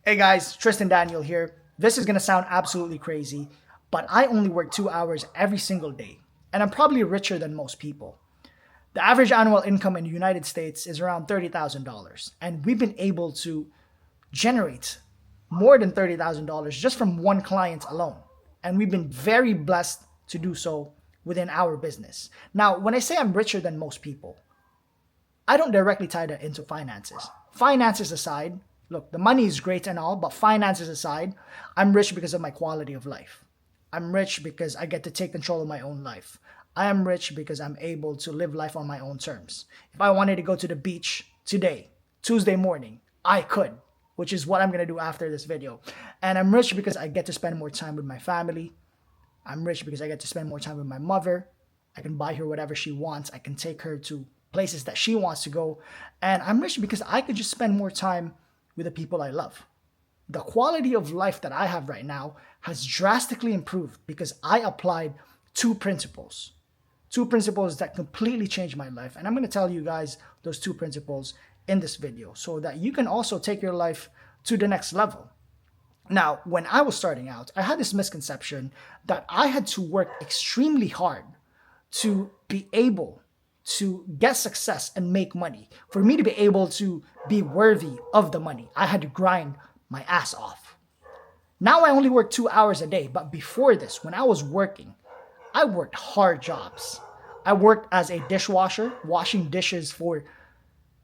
Hey guys, Tristan Daniel here. This is gonna sound absolutely crazy, but I only work 2 hours every single day, and I'm probably richer than most people. The average annual income in the United States is around $30,000, and we've been able to generate more than $30,000 just from one client alone. And we've been very blessed to do so within our business. Now, when I say I'm richer than most people, I don't directly tie that into finances. Finances aside, look, the money is great and all, but finances aside, I'm rich because of my quality of life. I'm rich because I get to take control of my own life. I am rich because I'm able to live life on my own terms. If I wanted to go to the beach today, Tuesday morning, I could, which is what I'm going to do after this video. And I'm rich because I get to spend more time with my family. I'm rich because I get to spend more time with my mother. I can buy her whatever she wants. I can take her to places that she wants to go. And I'm rich because I could just spend more time with the people I love. The quality of life that I have right now has drastically improved because I applied two principles. Two principles that completely changed my life. And I'm going to tell you guys those two principles in this video so that you can also take your life to the next level. Now, when I was starting out, I had this misconception that I had to work extremely hard to be able to get success and make money. For me to be able to be worthy of the money, I had to grind my ass off. Now I only work 2 hours a day, but before this, when I was working, I worked hard jobs. I worked as a dishwasher, washing dishes for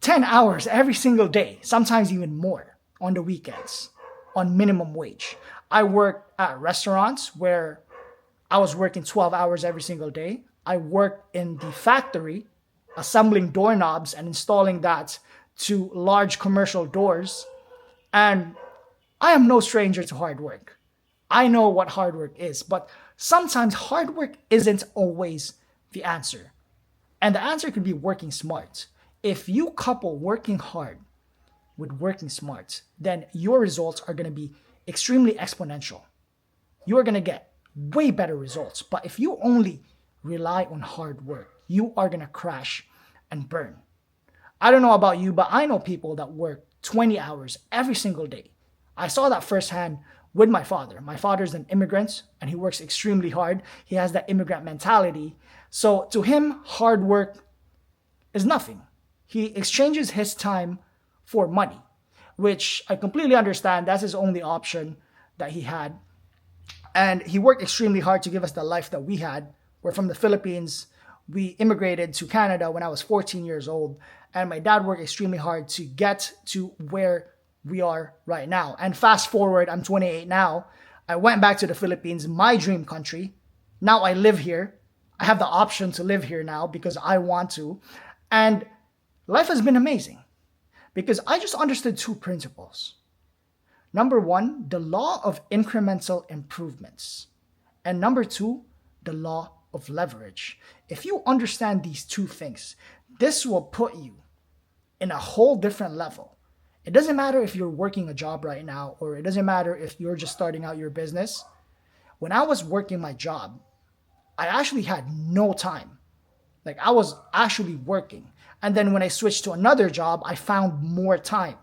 10 hours every single day, sometimes even more on the weekends, on minimum wage. I worked at restaurants where I was working 12 hours every single day. I worked in the factory, assembling doorknobs and installing that to large commercial doors. And I am no stranger to hard work. I know what hard work is, but sometimes hard work isn't always the answer. And the answer could be working smart. If you couple working hard with working smart, then your results are going to be extremely exponential. You are going to get way better results. But if you only rely on hard work, you are going to crash and burn. I don't know about you, but I know people that work 20 hours every single day. I saw that firsthand with my father. My father's an immigrant and he works extremely hard. He has that immigrant mentality. So to him, hard work is nothing. He exchanges his time for money, which I completely understand. That's his only option that he had. And he worked extremely hard to give us the life that we had. We're from the Philippines. We immigrated to Canada when I was 14 years old. And my dad worked extremely hard to get to where we are right now. And fast forward, I'm 28 now. I went back to the Philippines, my dream country. Now I live here. I have the option to live here now because I want to. And life has been amazing because I just understood two principles. Number one, the law of incremental improvements. And number two, the law of leverage. If you understand these two things, this will put you in a whole different level. It doesn't matter if you're working a job right now, or it doesn't matter if you're just starting out your business. When I was working my job, I actually had no time. Like I was actually working. And then when I switched to another job, I found more time.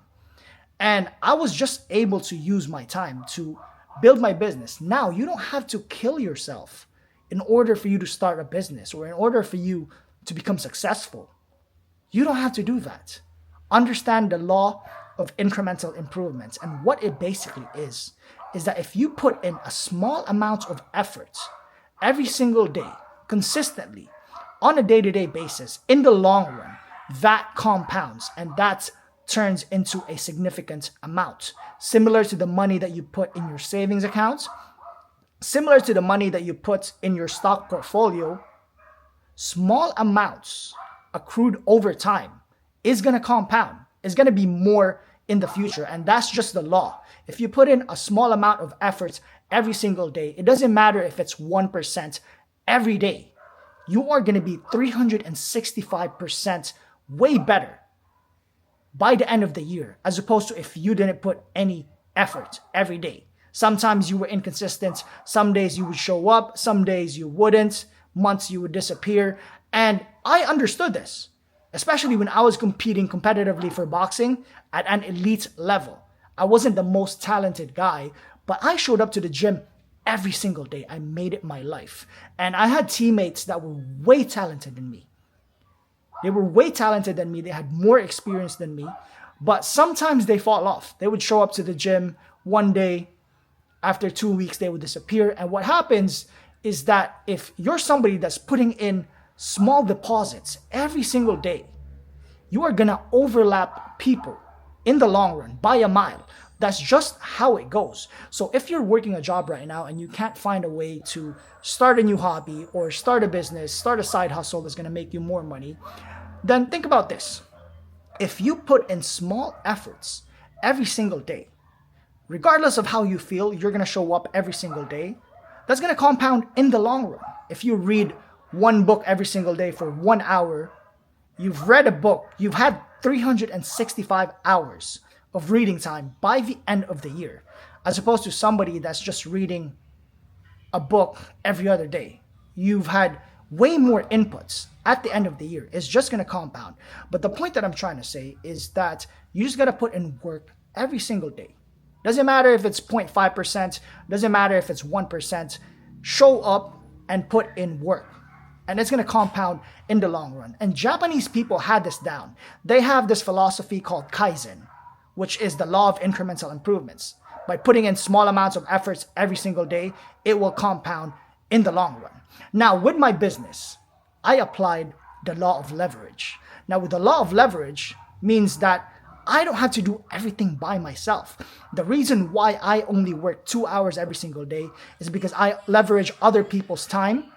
And I was just able to use my time to build my business. Now you don't have to kill yourself in order for you to start a business or in order for you to become successful. You don't have to do that. Understand the law of incremental improvements. And what it basically is that if you put in a small amount of effort every single day, consistently, on a day-to-day basis, in the long run, that compounds and that turns into a significant amount. Similar to the money that you put in your savings accounts, similar to the money that you put in your stock portfolio, small amounts accrued over time is going to compound. It's going to be more in the future. And that's just the law. If you put in a small amount of effort every single day, it doesn't matter if it's 1% every day. You are going to be 365% way better by the end of the year, as opposed to if you didn't put any effort every day. Sometimes you were inconsistent. Some days you would show up. Some days you wouldn't. Months you would disappear. And I understood this, especially when I was competing competitively for boxing at an elite level. I wasn't the most talented guy, but I showed up to the gym every single day. I made it my life. And I had teammates that were way talented than me. They were way talented than me. They had more experience than me. But sometimes they fall off. They would show up to the gym one day. After 2 weeks, they would disappear. And what happens is that if you're somebody that's putting in small deposits every single day, you are going to overlap people in the long run by a mile. That's just how it goes. So if you're working a job right now and you can't find a way to start a new hobby or start a business, start a side hustle that's going to make you more money, then think about this. If you put in small efforts every single day, regardless of how you feel, you're going to show up every single day. That's going to compound in the long run. If you read one book every single day for 1 hour, you've read a book, you've had 365 hours of reading time by the end of the year, as opposed to somebody that's just reading a book every other day. You've had way more inputs at the end of the year. It's just going to compound. But the point that I'm trying to say is that you just got to put in work every single day. Doesn't matter if it's 0.5%, doesn't matter if it's 1%. Show up and put in work. And it's going to compound in the long run. And Japanese people had this down. They have this philosophy called Kaizen, which is the law of incremental improvements. By putting in small amounts of efforts every single day, it will compound in the long run. Now, with my business, I applied the law of leverage. Now, with the law of leverage means that I don't have to do everything by myself. The reason why I only work 2 hours every single day is because I leverage other people's time,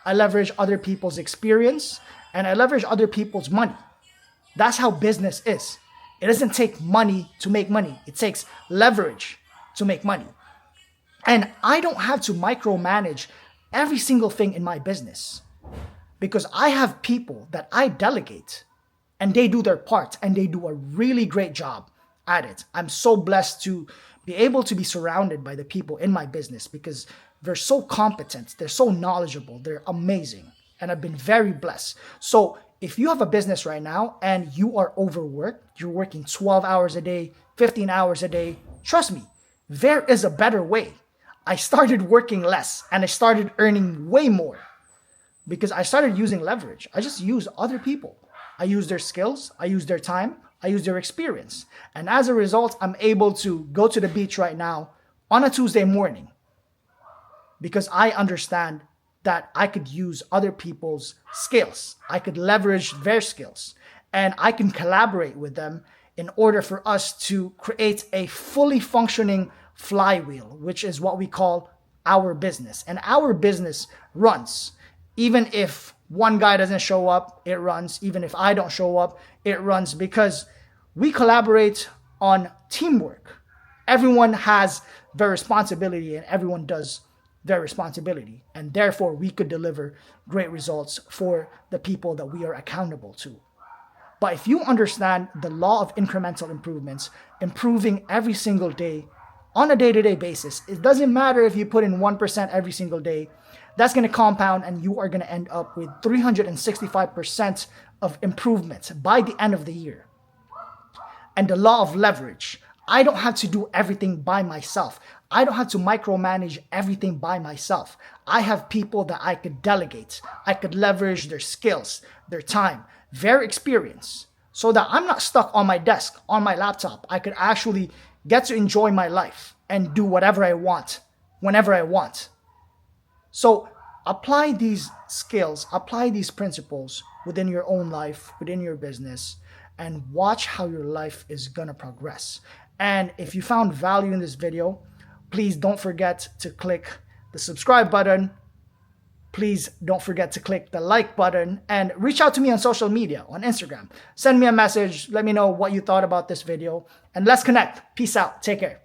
I leverage other people's experience, and I leverage other people's money. That's how business is. It doesn't take money to make money. It takes leverage to make money. And I don't have to micromanage every single thing in my business because I have people that I delegate. And they do their part, and they do a really great job at it. I'm so blessed to be able to be surrounded by the people in my business because they're so competent, they're so knowledgeable, they're amazing, and I've been very blessed. So if you have a business right now and you are overworked, you're working 12 hours a day, 15 hours a day, trust me, there is a better way. I started working less, and I started earning way more because I started using leverage. I just use other people. I use their skills, I use their time, I use their experience. And as a result, I'm able to go to the beach right now on a Tuesday morning because I understand that I could use other people's skills. I could leverage their skills and I can collaborate with them in order for us to create a fully functioning flywheel, which is what we call our business. And our business runs. Even if one guy doesn't show up, it runs. Even if I don't show up, it runs because we collaborate on teamwork. Everyone has their responsibility and everyone does their responsibility. And therefore, we could deliver great results for the people that we are accountable to. But if you understand the law of incremental improvements, improving every single day on a day-to-day basis, it doesn't matter if you put in 1% every single day, that's going to compound and you are going to end up with 365% of improvements by the end of the year. And the law of leverage. I don't have to do everything by myself. I don't have to micromanage everything by myself. I have people that I could delegate. I could leverage their skills, their time, their experience, so that I'm not stuck on my desk, on my laptop. I could actually get to enjoy my life and do whatever I want, whenever I want. So apply these skills, apply these principles within your own life, within your business, and watch how your life is going to progress. And if you found value in this video, please don't forget to click the subscribe button. Please don't forget to click the like button and reach out to me on social media, on Instagram. Send me a message. Let me know what you thought about this video and let's connect. Peace out. Take care.